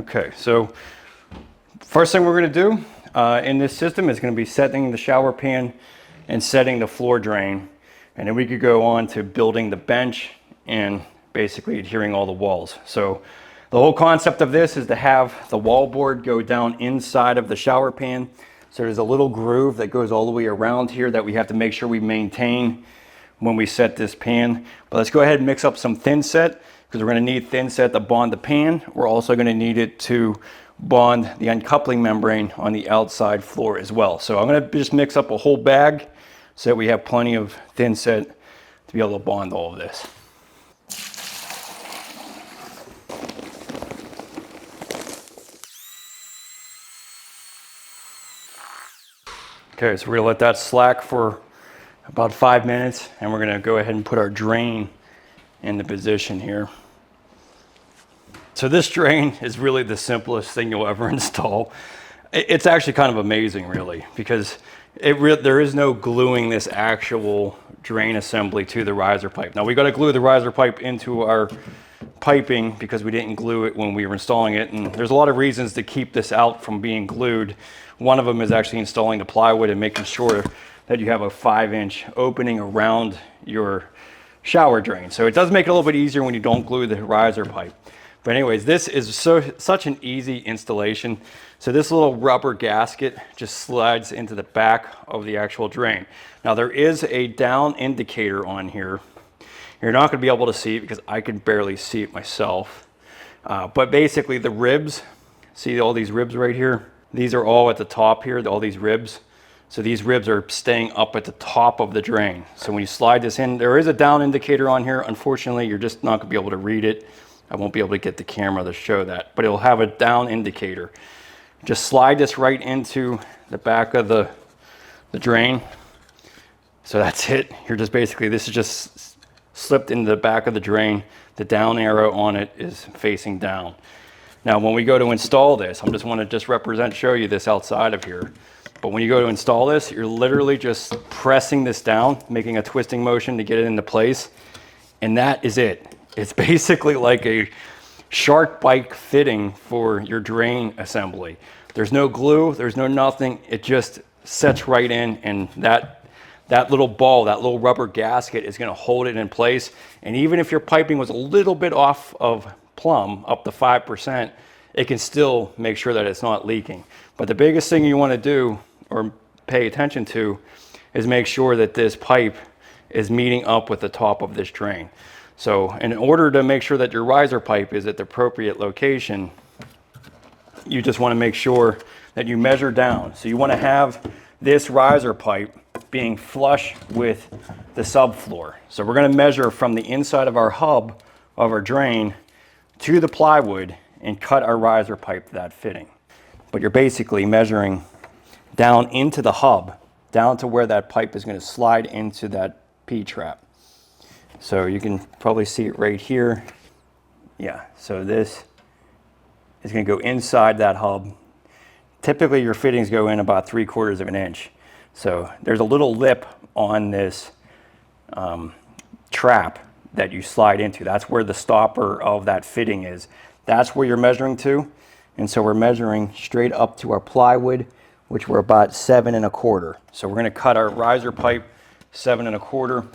Okay, so first thing we're going to do in this system is going to be setting the shower pan and setting the floor drain. And then we could go on to building the bench and basically adhering all the walls. So the whole concept of this is to have the wall board go down inside of the shower pan. So there's a little groove that goes all the way around here that we have to make sure we maintain when we set this pan. But let's go ahead and mix up some thinset, because we're going to need thinset to bond the pan. We're also going to need it to bond the uncoupling membrane on the outside floor as well. So I'm going to just mix up a whole bag so that we have plenty of thinset to be able to bond all of this. Okay, so we're going to let that slack for about 5 minutes, and we're going to go ahead and put our drain into position here. So this drain is really the simplest thing you'll ever install. It's actually kind of amazing, really, because there is no gluing this actual drain assembly to the riser pipe. Now we got to glue the riser pipe into our piping because we didn't glue it when we were installing it, and there's a lot of reasons to keep this out from being glued. One of them is actually installing the plywood and making sure that you have a 5-inch opening around your shower drain. So it does make it a little bit easier when you don't glue the riser pipe. But anyways, this is such an easy installation. So this little rubber gasket just slides into the back of the actual drain. Now there is a down indicator on here. You're not going to be able to see it because I can barely see it myself. But basically the ribs, see all these ribs right here? These are all at the top here, all these ribs. So these ribs are staying up at the top of the drain. So when you slide this in, there is a down indicator on here. Unfortunately, you're just not going to be able to read it. I won't be able to get the camera to show that, but it'll have a down indicator. Just slide this right into the back of the drain. So that's it. You're just basically, this is just slipped into the back of the drain. The down arrow on it is facing down. Now, when we go to install this, I just want to show you this outside of here. But when you go to install this, you're literally just pressing this down, making a twisting motion to get it into place. And that is it. It's basically like a shark bite fitting for your drain assembly. There's no glue, there's no nothing. It just sets right in, and that little ball, that little rubber gasket is going to hold it in place. And even if your piping was a little bit off of plumb, up to 5%, it can still make sure that it's not leaking. But the biggest thing you want to do or pay attention to is make sure that this pipe is meeting up with the top of this drain. So in order to make sure that your riser pipe is at the appropriate location, you just want to make sure that you measure down. So you want to have this riser pipe being flush with the subfloor. So we're going to measure from the inside of our hub of our drain to the plywood and cut our riser pipe to that fitting. But you're basically measuring down into the hub, down to where that pipe is going to slide into that P-trap. So you can probably see it right here. Yeah, so this is going to go inside that hub. Typically your fittings go in about 3/4 of an inch. So there's a little lip on this trap that you slide into. That's where the stopper of that fitting is. That's where you're measuring to. And so we're measuring straight up to our plywood, which we're about 7 1/4. So we're going to cut our riser pipe 7 1/4.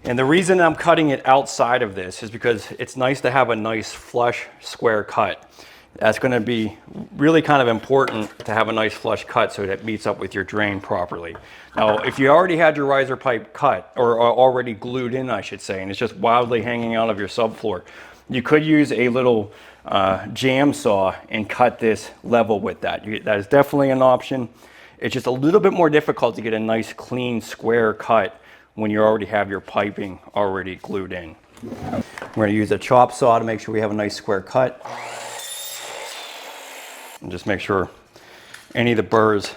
And the reason I'm cutting it outside of this is because it's nice to have a nice flush square cut. That's going to be really kind of important to have a nice flush cut so that it meets up with your drain properly. Now, if you already had your riser pipe cut, or already glued in, I should say, and it's just wildly hanging out of your subfloor, you could use a little jam saw and cut this level with that. That is definitely an option. It's just a little bit more difficult to get a nice clean square cut when you already have your piping already glued in. We're going to use a chop saw to make sure we have a nice square cut. And just make sure any of the burrs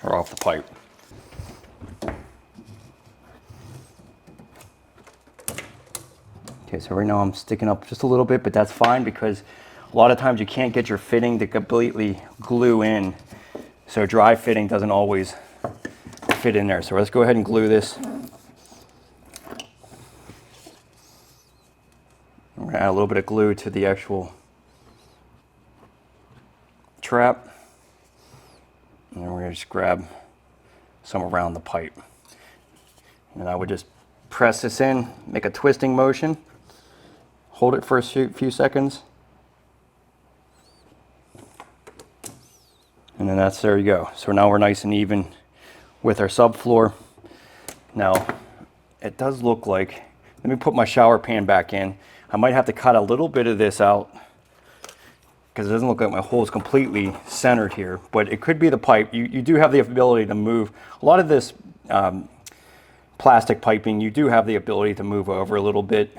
are off the pipe. Okay, so right now I'm sticking up just a little bit, but that's fine because a lot of times you can't get your fitting to completely glue in. So dry fitting doesn't always fit in there. So let's go ahead and glue this. We're gonna add a little bit of glue to the actual trap. And then we're gonna just grab some around the pipe. And I would just press this in, make a twisting motion, hold it for a few seconds. And then there you go. So now we're nice and even with our subfloor. Now, it does look like, let me put my shower pan back in. I might have to cut a little bit of this out because it doesn't look like my hole is completely centered here, but it could be the pipe. You do have the ability to move. A lot of this plastic piping, you do have the ability to move over a little bit.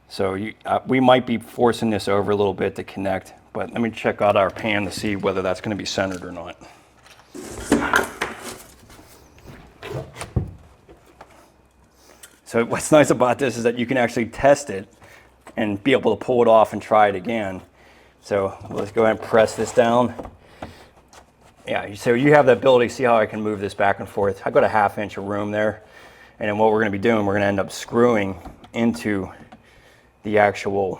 So we might be forcing this over a little bit to connect, but let me check out our pan to see whether that's going to be centered or not. So what's nice about this is that you can actually test it and be able to pull it off and try it again. So let's go ahead and press this down. Yeah, so you have the ability to see how I can move this back and forth. I've got a 1/2 inch of room there. And then what we're going to be doing, we're going to end up screwing into the actual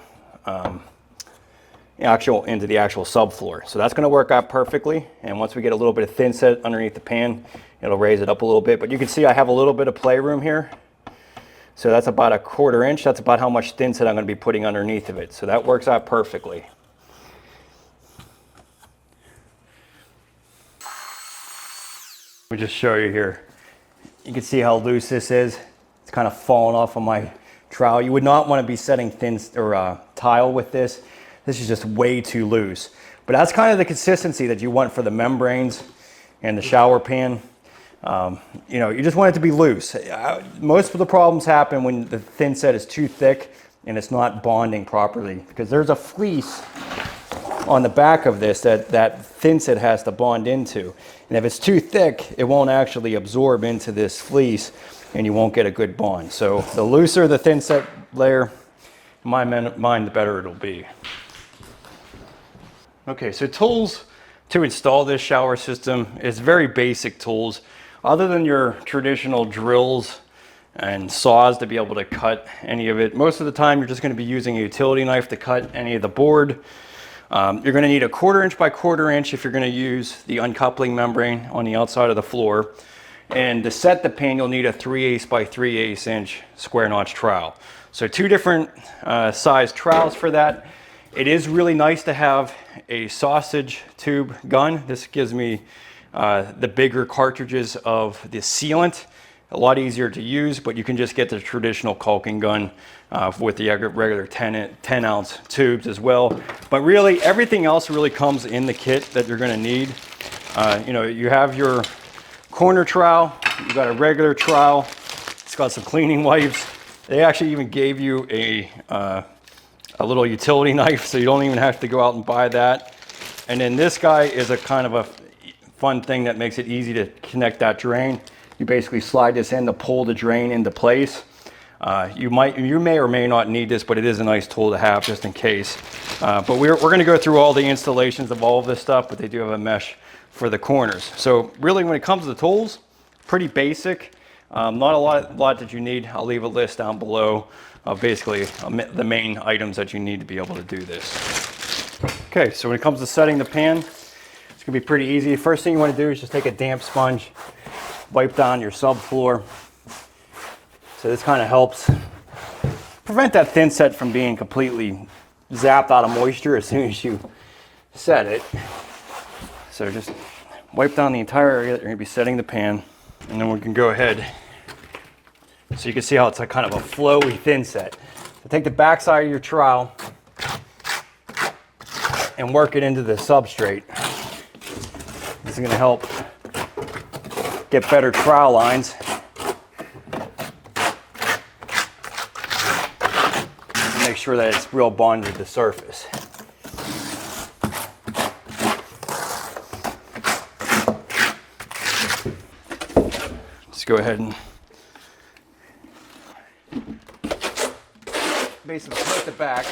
subfloor. So that's going to work out perfectly. And once we get a little bit of thinset underneath the pan, it'll raise it up a little bit. But you can see I have a little bit of playroom here. So that's about a 1/4 inch. That's about how much thinset I'm going to be putting underneath of it. So that works out perfectly. Let me just show you here. You can see how loose this is. It's kind of falling off of my trowel. You would not want to be setting tile with this. This is just way too loose. But that's kind of the consistency that you want for the membranes and the shower pan. You know, you just want it to be loose. Most of the problems happen when the thinset is too thick and it's not bonding properly, because there's a fleece on the back of this that thinset has to bond into. And if it's too thick, it won't actually absorb into this fleece and you won't get a good bond. So the looser the thinset layer, in my mind, the better it'll be. Okay, so tools to install this shower system is very basic tools. Other than your traditional drills and saws to be able to cut any of it, most of the time you're just going to be using a utility knife to cut any of the board. You're going to need a 1/4 inch by 1/4 inch if you're going to use the uncoupling membrane on the outside of the floor. And to set the pan, you'll need a 3/8 by 3/8 inch square notch trowel. So 2 different size trowels for that. It is really nice to have a sausage tube gun. This gives me the bigger cartridges of the sealant. A lot easier to use, but you can just get the traditional caulking gun with the regular 10 ounce tubes as well. But really, everything else really comes in the kit that you're gonna need. You know, you have your corner trowel, you got a regular trowel, it's got some cleaning wipes. They actually even gave you a little utility knife, so you don't even have to go out and buy that. And then this guy is a kind of a fun thing that makes it easy to connect that drain. You basically slide this in to pull the drain into place. You may or may not need this, but it is a nice tool to have just in case. But we're going to go through all the installations of all of this stuff, but they do have a mesh for the corners. So really, when it comes to the tools, pretty basic. Not a lot that you need. I'll leave a list down below of basically the main items that you need to be able to do this. Okay, so when it comes to setting the pan, it's gonna be pretty easy. First thing you want to do is just take a damp sponge, wipe down your subfloor. So this kind of helps prevent that thinset from being completely zapped out of moisture as soon as you set it. So just wipe down the entire area that you're going to be setting the pan, and then we can go ahead. So you can see how it's a kind of a flowy thinset. So take the back side of your trowel and work it into the substrate. This is going to help get better trowel lines. Make sure that it's real bonded to the surface. Just go ahead and basically put the back.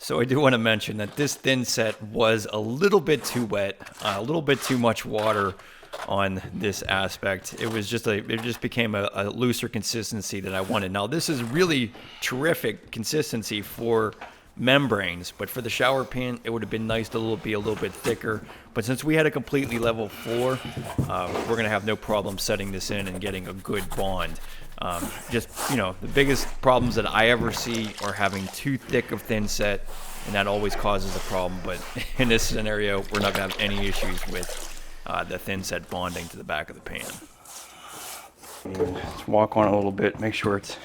So I do want to mention that this thin set was a little bit too wet, a little bit too much water on this aspect. It was just it just became a looser consistency that I wanted. Now this is really terrific consistency for membranes, but for the shower pan it would have been nice to be a little bit thicker. But since we had a completely level floor, we're gonna have no problem setting this in and getting a good bond. Just, you know, the biggest problems that I ever see are having too thick of thin set, and that always causes a problem. But in this scenario, we're not gonna have any issues with the thin set bonding to the back of the pan. Let's walk on a little bit, make sure it's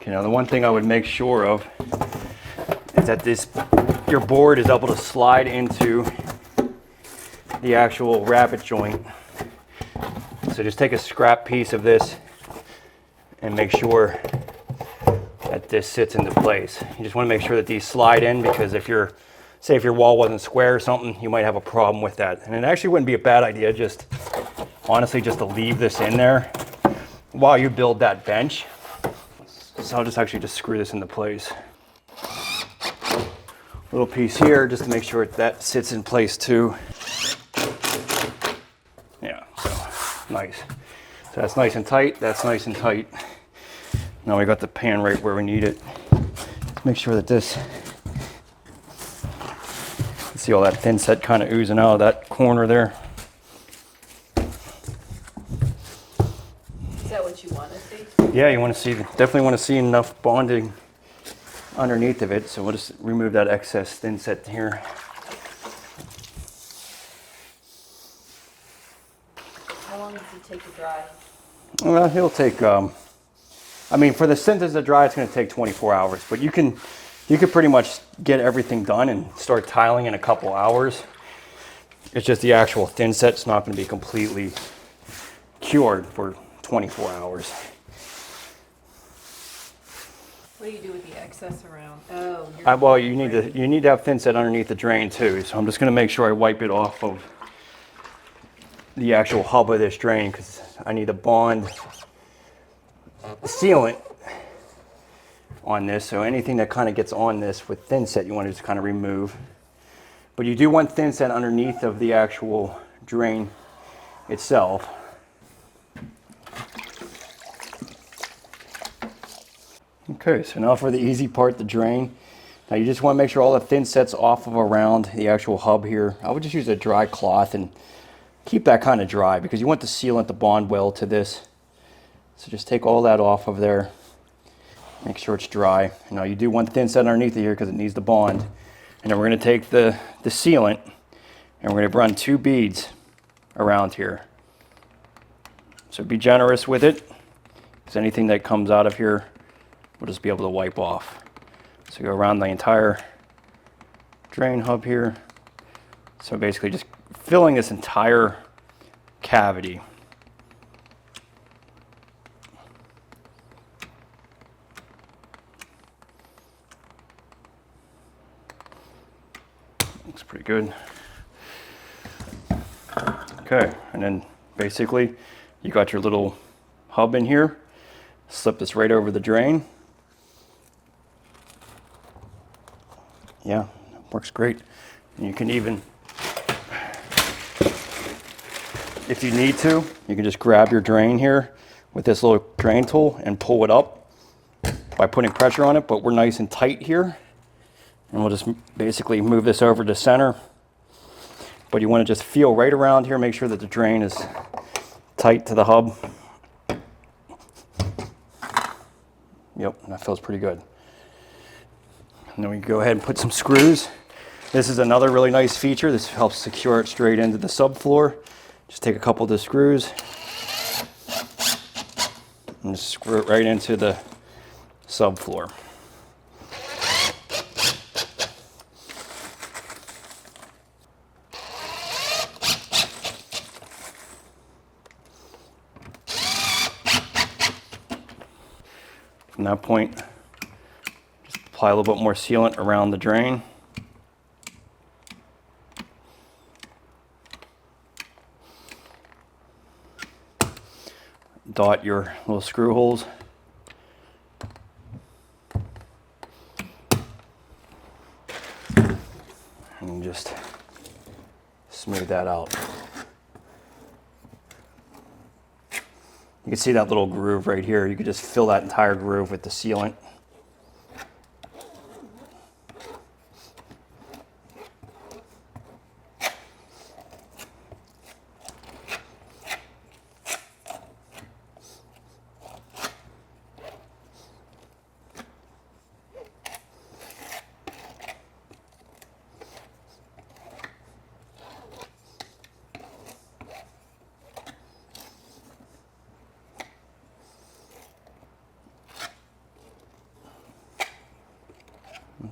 okay. Now the one thing I would make sure of is that your board is able to slide into the actual rabbet joint. So just take a scrap piece of this and make sure that this sits into place. You just want to make sure that these slide in, because if your wall wasn't square or something, you might have a problem with that. And it actually wouldn't be a bad idea honestly just to leave this in there while you build that bench. So I'll just screw this into place. Little piece here just to make sure that sits in place too. Yeah, so nice. So that's nice and tight, that's nice and tight. Now we got the pan right where we need it. Let's make sure that this, see all that thin set kind of oozing out of that corner there. Is that what you want to see? Yeah, you want to see, definitely want to see enough bonding underneath of it. So we'll just remove that excess thin set here. How long does it take to dry? Well, it'll take, I mean, for the thinset to dry, it's going to take 24 hours, but you can pretty much get everything done and start tiling in a couple hours. It's just the actual thin set's not going to be completely cured for 24 hours. What do you do with the excess around? Oh, Well, you need to have thin set underneath the drain too. So I'm just going to make sure I wipe it off of the actual hub of this drain, because I need to bond sealant on this. So anything that kind of gets on this with thin set, you want to just kind of remove. But you do want thin set underneath of the actual drain itself. Okay, so now for the easy part, the drain. Now you just want to make sure all the thin set's off of around the actual hub here. I would just use a dry cloth and keep that kind of dry, because you want the sealant to bond well to this. So just take all that off of there. Make sure it's dry. Now you do want thin set underneath it here because it needs to bond. And then we're going to take the sealant and we're going to run 2 beads around here. So be generous with it, because anything that comes out of here we'll just be able to wipe off. So go around the entire drain hub here. So basically just filling this entire cavity. Looks pretty good. Okay, and then basically you got your little hub in here. Slip this right over the drain. Yeah, works great. And you can even, if you need to, you can just grab your drain here with this little drain tool and pull it up by putting pressure on it, but we're nice and tight here. And we'll just basically move this over to center. But you want to just feel right around here, make sure that the drain is tight to the hub. Yep, that feels pretty good. And then we can go ahead and put some screws. This is another really nice feature. This helps secure it straight into the subfloor. Just take a couple of the screws and just screw it right into the subfloor. From that point, just apply a little bit more sealant around the drain. dot your little screw holes. And just smooth that out. You can see that little groove right here. You could just fill that entire groove with the sealant.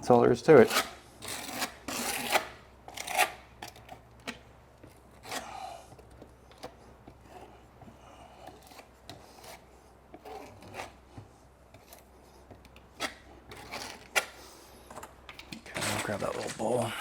That's all there is to it. Okay, I'll grab that little bowl.